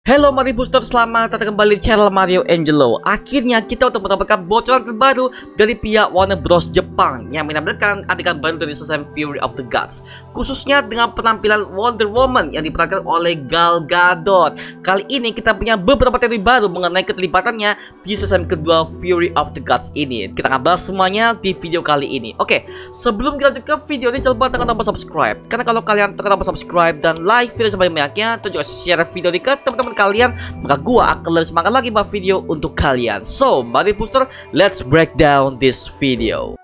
Halo Mario Booster, selamat datang kembali di channel Mario Angelo. Akhirnya kita untuk mendapatkan bocoran terbaru dari pihak Warner Bros Jepang yang menampilkan adegan baru dari Shazam Fury of the Gods, khususnya dengan penampilan Wonder Woman yang diperankan oleh Gal Gadot. Kali ini kita punya beberapa teori baru mengenai keterlibatannya di Shazam kedua Fury of the Gods ini. Kita akan bahas semuanya di video kali ini. Oke, sebelum kita lanjut ke video ini, jangan lupa tekan tombol subscribe, karena kalau kalian tekan tombol subscribe dan like video sebanyak-banyaknya, dan juga share video ini ke teman-teman kalian, maka gua akan lebih semangat lagi buat video untuk kalian. So, Mario Booster, let's break down this video.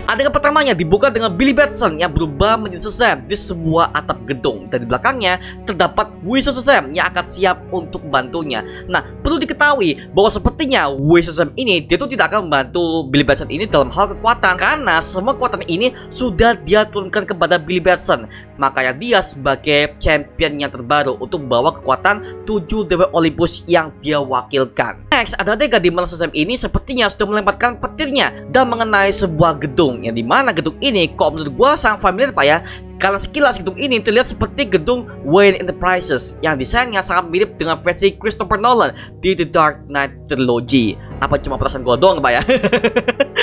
Adegan pertamanya dibuka dengan Billy Batson yang berubah menjadi Shazam di sebuah atap gedung, dan di belakangnya terdapat Wizard Shazam yang akan siap untuk membantunya. Nah, perlu diketahui bahwa sepertinya Wizard Shazam ini dia tuh tidak akan membantu Billy Batson ini dalam hal kekuatan, karena semua kekuatan ini sudah dia turunkan kepada Billy Batson. Makanya dia sebagai champion yang terbaru untuk membawa kekuatan 7 Dewa Olympus yang dia wakilkan. Next, ada adegan di mana Shazam ini sepertinya sudah melemparkan petirnya dan mengenai sebuah gedung, yang dimana gedung ini kok menurut gua sangat familiar pak ya, karena sekilas gedung ini terlihat seperti gedung Wayne Enterprises yang desainnya sangat mirip dengan versi Christopher Nolan di The Dark Knight Trilogy. Apa cuma perasaan gua doang pak ya?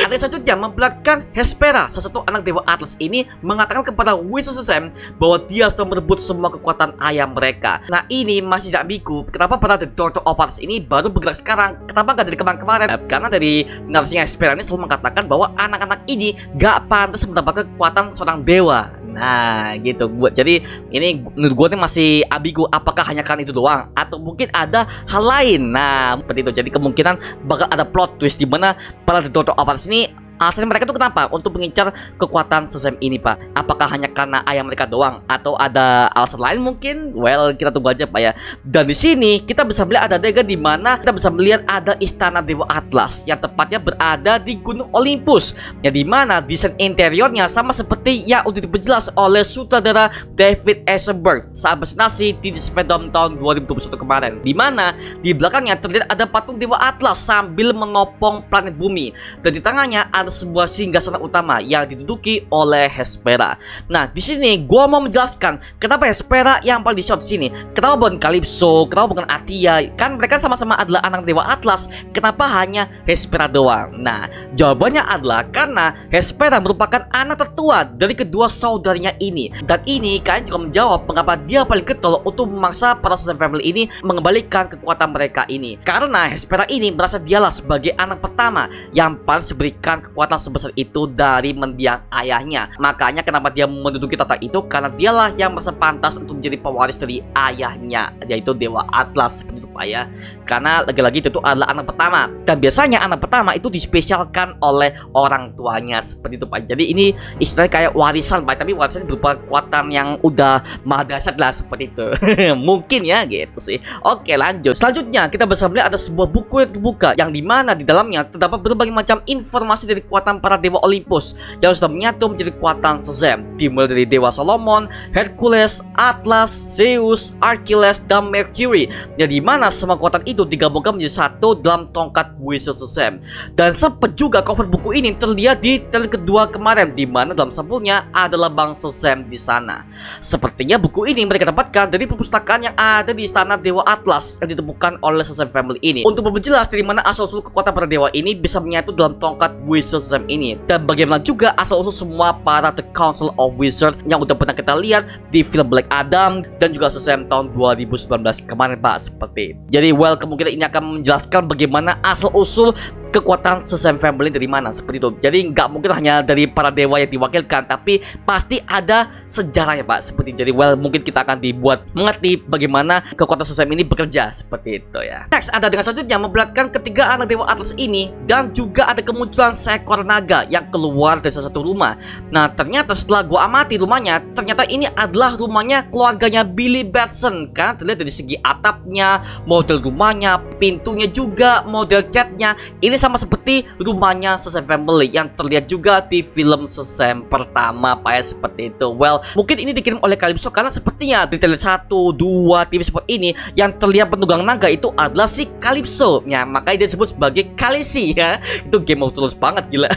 Ada selanjutnya memperlihatkan Hespera, salah satu anak Dewa Atlas ini, mengatakan kepada Wizard Shazam bahwa dia sudah merebut semua kekuatan ayah mereka. Nah, ini masih tidak biku, kenapa para The Daughter of Atlas ini baru bergerak sekarang? Kenapa nggak dari kemarin-kemarin? Karena dari narasinya Hespera ini selalu mengatakan bahwa anak-anak ini gak pantas mendapatkan kekuatan seorang dewa. Nah, gitu. Jadi ini menurut gue nih masih ambigu, apakah hanya kan itu doang atau mungkin ada hal lain. Nah, seperti itu. Jadi kemungkinan bakal ada plot twist di mana para The Daughter of Atlas ini alasan mereka itu kenapa untuk mengincar kekuatan Shazam ini pak? Apakah hanya karena ayah mereka doang atau ada alasan lain mungkin? Well, kita tunggu aja pak ya. Dan di sini kita bisa melihat ada adegan di mana kita bisa melihat ada istana Dewa Atlas yang tepatnya berada di Gunung Olympus, yang dimana desain interiornya sama seperti yang udah diperjelas oleh sutradara David Eisenberg saat presentasi di Fandom tahun 2021 kemarin, dimana di belakangnya terlihat ada patung Dewa Atlas sambil menopang planet bumi, dan di tangannya ada sebuah singgasana utama yang diduduki oleh Hespera. Nah, di sini gua mau menjelaskan kenapa Hespera yang paling di shot di sini. Kenapa bukan Calypso? Kenapa bukan Atia? Kan mereka sama-sama adalah anak Dewa Atlas. Kenapa hanya Hespera doang? Nah, jawabannya adalah karena Hespera merupakan anak tertua dari kedua saudarinya ini. Dan ini kalian juga menjawab mengapa dia paling getol untuk memaksa para Shazam family ini mengembalikan kekuatan mereka ini. Karena Hespera ini merasa dialah sebagai anak pertama yang paling diberikan kekuatan sebesar itu dari mendiang ayahnya. Makanya kenapa dia menduduki tahta itu, karena dialah yang merasa pantas untuk menjadi pewaris dari ayahnya, yaitu Dewa Atlas, seperti itu pak ya. Karena lagi-lagi itu adalah anak pertama, dan biasanya anak pertama itu dispesialkan oleh orang tuanya, seperti itu pak. Jadi ini istilahnya kayak warisan pak, tapi warisan berupa kekuatan yang udah maha dahsyat lah, seperti itu. Mungkin ya gitu sih. Oke, lanjut. Selanjutnya kita bisa melihat ada sebuah buku yang terbuka, yang dimana di dalamnya terdapat berbagai macam informasi dari kekuatan para Dewa Olympus yang sudah menyatu menjadi kekuatan Shazam, dimulai dari Dewa Solomon, Hercules, Atlas, Zeus, Achilles, dan Mercury, yang dimana semua kekuatan itu digabungkan menjadi satu dalam tongkat Wizard Shazam. Dan sempat juga cover buku ini terlihat di trailer kedua kemarin, dimana dalam sampulnya ada lambang Shazam di sana. Sepertinya buku ini mereka dapatkan dari perpustakaan yang ada di istana Dewa Atlas yang ditemukan oleh Shazam family ini, untuk memperjelas dari mana asal-usul kekuatan para dewa ini bisa menyatu dalam tongkat Wizard Shazam ini, dan bagaimana juga asal-usul semua para The Council of Wizards yang udah pernah kita lihat di film Black Adam dan juga Shazam tahun 2019 kemarin pak, seperti itu. Jadi well, kemungkinan ini akan menjelaskan bagaimana asal-usul kekuatan Shazam family dari mana, seperti itu. Jadi nggak mungkin hanya dari para dewa yang diwakilkan, tapi pasti ada sejarahnya pak, seperti itu. Jadi well, mungkin kita akan dibuat mengerti bagaimana kekuatan Shazam ini bekerja, seperti itu ya. Next, ada dengan selanjutnya memperlihatkan ketiga anak Dewa Atlas ini, dan juga ada kemunculan seekor naga yang keluar dari salah satu rumah. Nah, ternyata setelah gua amati rumahnya, ternyata ini adalah rumahnya keluarganya Billy Batson, kan terlihat dari segi atapnya, model rumahnya, pintunya juga, model catnya. Ini ini sama seperti rumahnya Shazam Family yang terlihat juga di film Shazam pertama Pak ya, seperti itu. Well, mungkin ini dikirim oleh Calypso karena sepertinya di trailer 1, 2 TV spot ini yang terlihat penunggang naga itu adalah si Calypso ya, makanya dia disebut sebagai Khaleesi ya. Itu Game of Thrones banget, gila.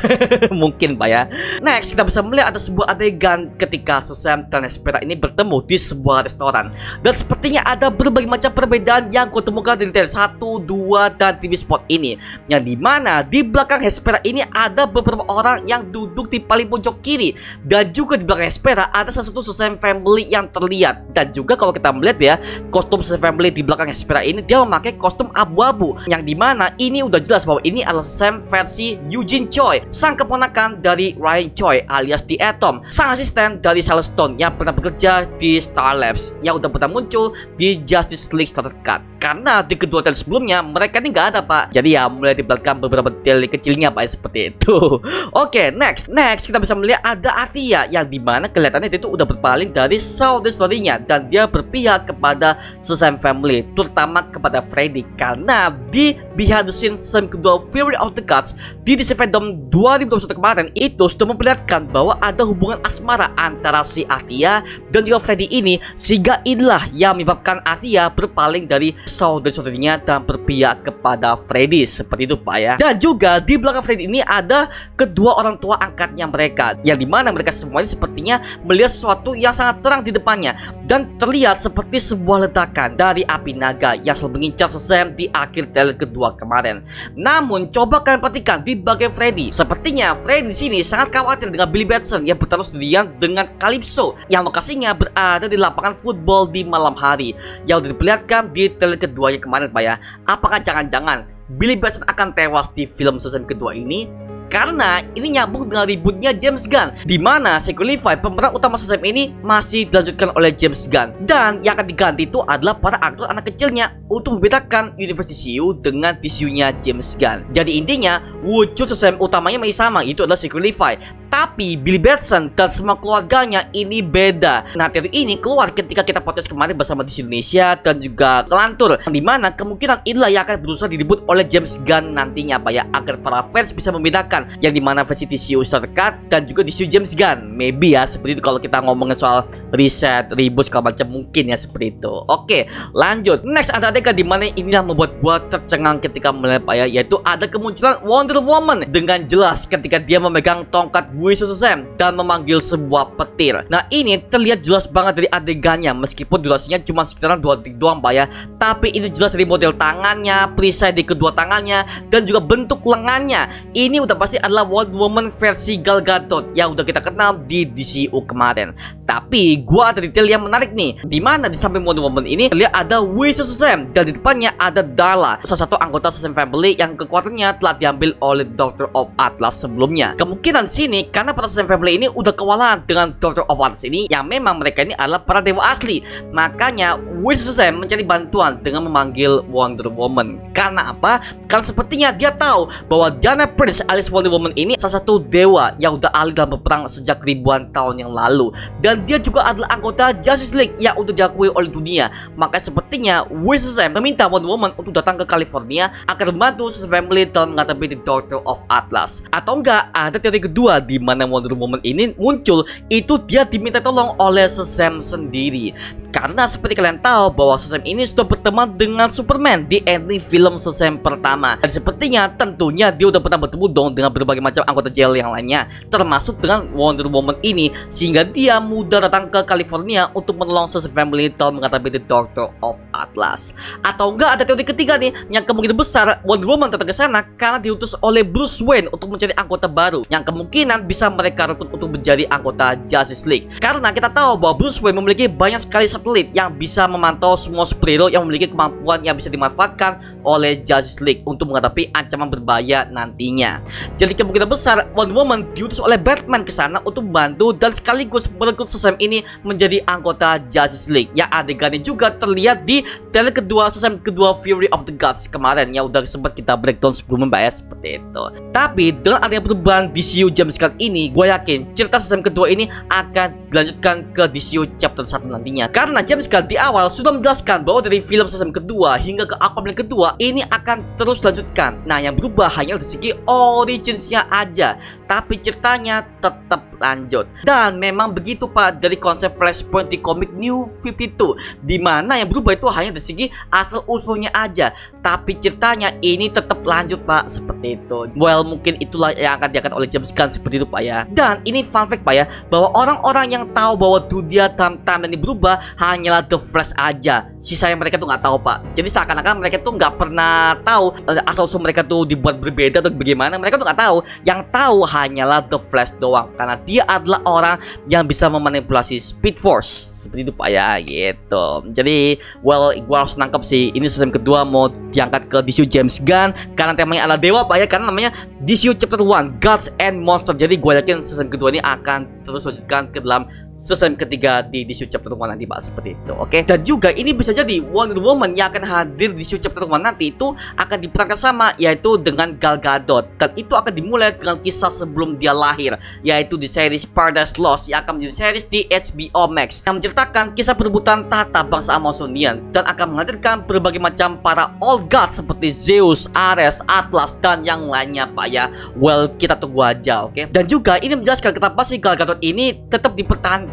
Mungkin Pak ya. Next, kita bisa melihat ada sebuah adegan ketika Shazam dan Hespera ini bertemu di sebuah restoran, dan sepertinya ada berbagai macam perbedaan yang gue temukan di trailer 1, 2 dan TV spot ini, yang dimana di belakang Hespera ini ada beberapa orang yang duduk di paling pojok kiri, dan juga di belakang Hespera ada salah satu Shazam Family yang terlihat. Dan juga kalau kita melihat ya, kostum Shazam Family di belakang Hespera ini dia memakai kostum abu-abu, yang dimana ini udah jelas bahwa ini adalah Shazam versi Eugene Choi, sang keponakan dari Ryan Choi alias The Atom, sang asisten dari Silas Stone yang pernah bekerja di Star Labs, yang udah pernah muncul di Justice League Starter Cut. Karena di kedua trailer sebelumnya mereka ini nggak ada Pak, jadi ya mulai dibelakang beberapa detail kecilnya Pak, seperti itu. Oke, next kita bisa melihat ada Athia, yang dimana kelihatannya dia itu udah berpaling dari South Story-nya, dan dia berpihak kepada Shazam Family, terutama kepada Freddy, karena di behind the scene Shazam kedua Fury of the Gods di DC Fandom 2021 kemarin itu sudah memperlihatkan bahwa ada hubungan asmara antara si Athia dan juga Freddy ini, sehingga inilah yang menyebabkan Athia berpaling dari saudara-saudaranya dan berpihak kepada Freddy, seperti itu Pak ya. Dan juga di belakang Freddy ini ada kedua orang tua angkatnya mereka, yang dimana mereka semuanya sepertinya melihat sesuatu yang sangat terang di depannya, dan terlihat seperti sebuah ledakan dari api naga yang selalu mengincar Shazam di akhir trailer kedua kemarin. Namun coba kalian perhatikan di bagian Freddy, sepertinya Freddy di sini sangat khawatir dengan Billy Batson yang bertarung sendirian dengan Calypso, yang lokasinya berada di lapangan football di malam hari, yang sudah diperlihatkan di trailer keduanya kemarin Pak ya. Apakah jangan-jangan Billy Batson akan tewas di film Shazam kedua ini? Karena ini nyambung dengan ributnya James Gunn, di mana Secret Levi, pemeran utama Shazam ini masih dilanjutkan oleh James Gunn, dan yang akan diganti itu adalah para aktor anak kecilnya untuk membedakan universe DCU dengan DCU-nya James Gunn. Jadi intinya wujud Shazam utamanya masih sama, itu adalah Secret Levi, tapi Billy Batson dan semua keluarganya ini beda. Nah, teori ini keluar ketika kita podcast kemarin bersama DC Indonesia dan juga Kelantur, dimana kemungkinan inilah yang akan berusaha diribut oleh James Gunn nantinya Pak ya, agar para fans bisa membedakan yang dimana versi DCU Starter Cut dan juga DCU James Gunn. Maybe ya, seperti itu kalau kita ngomongin soal reset, reboot segala macam, mungkin ya seperti itu. Oke, lanjut. Next ada adegan dimana inilah membuat gua tercengang ketika melihat Pak ya, yaitu ada kemunculan Wonder Woman dengan jelas ketika dia memegang tongkat Wisa Shazam dan memanggil sebuah petir. Nah, ini terlihat jelas banget dari adegannya, meskipun durasinya cuma sekitaran 2 detik doang Pak ya, tapi ini jelas dari model tangannya, perisai di kedua tangannya, dan juga bentuk lengannya. Ini udah pasti adalah Wonder Woman versi Gal Gadot yang udah kita kenal di DCU kemarin. Tapi gua ada detail yang menarik nih, dimana di samping Wonder Woman ini terlihat ada Wisa Shazam, dan di depannya ada Darla, salah satu anggota Shazam Family yang kekuatannya telah diambil oleh Daughter of Atlas sebelumnya. Kemungkinan sini karena para Shazam Family ini udah kewalahan dengan Daughter of Atlas ini, yang memang mereka ini adalah para dewa asli. Makanya Wisa Shazam mencari bantuan dengan memanggil Wonder Woman. Karena apa? Karena sepertinya dia tahu bahwa Diana Prince alias Wonder Woman ini salah satu dewa yang udah ahli dalam berperang sejak ribuan tahun yang lalu, dan dia juga adalah anggota Justice League yang udah diakui oleh dunia. Maka sepertinya Wisa Shazam meminta Wonder Woman untuk datang ke California agar membantu Shazam Family dalam menghadapi The Daughter of Atlas. Atau enggak, ada teori kedua di mana Wonder Woman ini muncul, itu dia diminta tolong oleh Shazam sendiri. Karena seperti kalian tahu bahwa Shazam ini sudah berteman dengan Superman di ending film Shazam pertama, dan sepertinya tentunya dia udah pernah bertemu dong dengan berbagai macam anggota jail yang lainnya, termasuk dengan Wonder Woman ini, sehingga dia mudah datang ke California untuk menolong Shazam Family dalam menghadapi The Daughter of Atlas. Atau enggak, ada teori ketiga nih, yang kemungkinan besar Wonder Woman datang ke sana karena diutus oleh Bruce Wayne untuk mencari anggota baru, yang kemungkinan bisa mereka rekrut untuk menjadi anggota Justice League. Karena kita tahu bahwa Bruce Wayne memiliki banyak sekali satelit yang bisa memantau semua superhero yang memiliki kemampuan yang bisa dimanfaatkan oleh Justice League untuk menghadapi ancaman berbahaya nantinya. Jadi kemungkinan besar Wonder Woman diutus oleh Batman ke sana untuk membantu dan sekaligus merekrut Shazam ini menjadi anggota Justice League. Yang adegannya juga terlihat di trailer kedua Shazam kedua Fury of the Gods kemarin yang udah sempat kita breakdown sebelumnya Mbak ya, seperti itu. Tapi dengan adanya perubahan DCU James Gunn ini, gue yakin cerita Shazam kedua ini akan dilanjutkan ke DCU chapter 1 nantinya. Karena James Gunn di awal sudah menjelaskan bahwa dari film Shazam kedua hingga ke Aquaman kedua ini akan terus dilanjutkan. Nah, yang berubah hanya dari segi originsnya aja, tapi ceritanya tetap lanjut. Dan memang begitu Pak dari konsep Flashpoint di komik New 52, dimana yang berubah itu hanya dari segi asal usulnya aja, tapi ceritanya ini tetap lanjut Pak, seperti itu. Well, mungkin itulah yang akan diangkat oleh James Gunn seperti itu Pak ya. Dan ini fun fact Pak ya, bahwa orang-orang yang tahu bahwa dunia timeline ini berubah hanyalah The Flash aja. Sisanya mereka tuh nggak tahu Pak. Jadi seakan-akan mereka tuh nggak pernah tahu asal usul mereka tuh dibuat berbeda atau bagaimana. Mereka tuh nggak tahu. Yang tahu hanyalah The Flash doang, karena dia adalah orang yang bisa memanipulasi Speed Force seperti itu Pak ya, gitu. Jadi well, gua harus nangkep sih ini Shazam kedua mau diangkat ke DCU James Gunn karena temanya adalah dewa Pak ya, karena namanya DCU Chapter 1 Gods and Monsters. Jadi gue yakin Shazam kedua ini akan terus lanjutkan ke dalam Shazam ketiga di DCU Chapter 1 nanti Pak, seperti itu. Oke. Dan juga ini bisa jadi Wonder Woman yang akan hadir di DCU Chapter 1 nanti itu akan diperankan sama, yaitu dengan Gal Gadot. Dan itu akan dimulai dengan kisah sebelum dia lahir, yaitu di series Paradise Lost yang akan menjadi series di HBO Max yang menceritakan kisah perebutan tahta bangsa Amazonian dan akan menghadirkan berbagai macam para old gods seperti Zeus, Ares, Atlas dan yang lainnya Pak ya. Well, kita tunggu aja, oke. Dan juga ini menjelaskan kenapa si Gal Gadot ini tetap dipertahankan,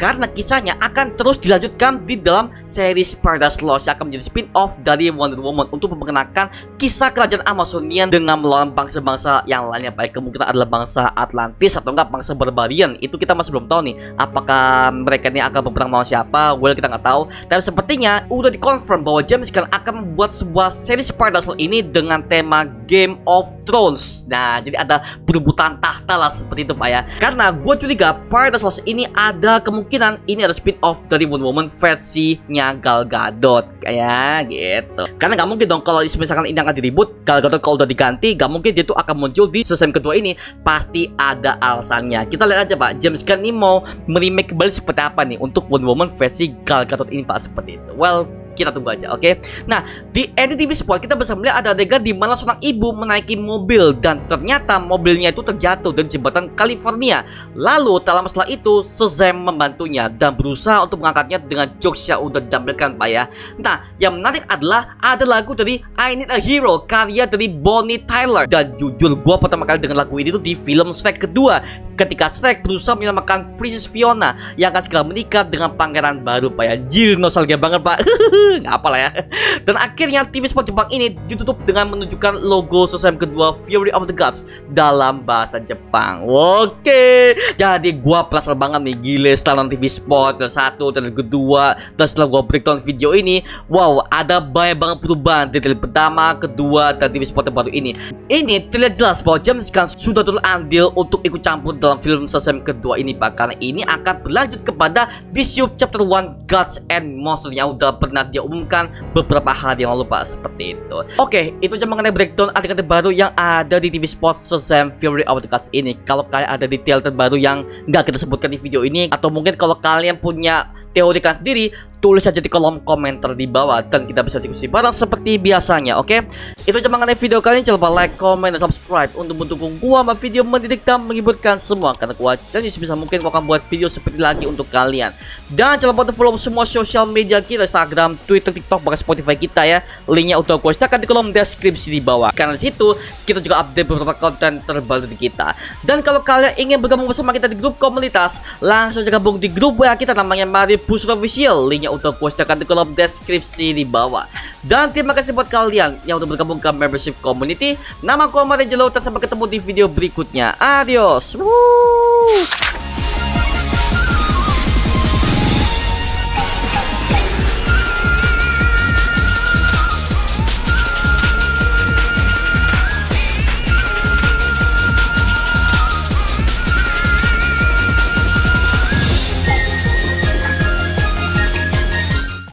karena kisahnya akan terus dilanjutkan di dalam series Paradise Lost yang akan menjadi spin-off dari Wonder Woman untuk memperkenalkan kisah kerajaan Amazonian dengan melawan bangsa-bangsa yang lainnya, baik kemungkinan adalah bangsa Atlantis atau enggak bangsa Barbarian. Itu kita masih belum tahu nih, apakah mereka ini akan berperang melawan siapa. Well, kita nggak tahu, tapi sepertinya udah dikonfirm bahwa James Gunn akan membuat sebuah series Paradise Lost ini dengan tema Game of Thrones. Nah, jadi ada perebutan tahta lah, seperti itu Pak ya. Karena gue curiga Paradise Lost ini ada kemungkinan ini ada spin-off dari Wonder Woman versinya Gal Gadot kayak gitu. Karena nggak mungkin dong kalau misalkan ini akan diribut, Gal Gadot kalau udah diganti, nggak mungkin dia tuh akan muncul di Shazam kedua ini. Pasti ada alasannya. Kita lihat aja Pak, James Gunn ini mau meremake kembali seperti apa nih untuk Wonder Woman versi Gal Gadot ini Pak, seperti itu. Well, kita tunggu aja, oke? Nah, di NDTV Sport kita bisa melihat ada adegan di mana seorang ibu menaiki mobil dan ternyata mobilnya itu terjatuh dari jembatan California. Lalu tak lama setelah itu Shazam membantunya dan berusaha untuk mengangkatnya dengan jokes yang udah ditampilkan Pak ya. Nah, yang menarik adalah ada lagu dari I Need a Hero karya dari Bonnie Tyler. Dan jujur gua pertama kali dengar lagu ini tuh di film Shrek kedua, ketika Shrek berusaha menyelamatkan Princess Fiona yang akan segera menikah dengan pangeran baru Pak ya. Jir, nostalgia banget Pak. Nggak apa lah ya. Dan akhirnya TV Sport Jepang ini ditutup dengan menunjukkan logo Shazam kedua Fury of the Gods dalam bahasa Jepang. Oke, jadi gua penasaran banget nih, gile setelah nonton TV Sport dan satu dan kedua, dan setelah gua breakdown video ini, wow, ada banyak banget perubahan dari trailer pertama, kedua, dan TV Sport yang baru ini. Ini terlihat jelas bahwa James Gunn sudah turun andil untuk ikut campur dalam film Shazam kedua ini Pak, karena ini akan berlanjut kepada DCU Chapter 1 Gods and Monsters yang udah pernah dia umumkan beberapa hari yang lalu Pak, seperti itu. Oke, itu aja mengenai breakdown artikel terbaru yang ada di TV Sport Shazam Fury of the Gods ini. Kalau kalian ada detail terbaru yang nggak kita sebutkan di video ini, atau mungkin kalau kalian punya teori kalian sendiri, tulis aja di kolom komentar di bawah dan kita bisa diskusi bareng seperti biasanya, oke? Itu aja mengenai video kali ini. Jangan lupa like, comment, dan subscribe untuk mendukung gua sama video mendidik dan menghiburkan semua, karena gua janji sebisa mungkin gua akan buat video seperti lagi untuk kalian. Dan jangan lupa follow semua sosial media kita, Instagram, Twitter, TikTok, bahkan Spotify kita ya. Linknya udah gua sertakan di kolom deskripsi di bawah, karena di situ kita juga update beberapa konten terbaru di kita. Dan kalau kalian ingin bergabung bersama kita di grup komunitas, langsung aja gabung di grup WA kita namanya Mari Push Official. Linknya udah gue sertakan di kolom deskripsi di bawah. Dan terima kasih buat kalian yang udah bergabung ke membership community. Nama gue Mario Jelo, dan sampai ketemu di video berikutnya. Adios. Woo!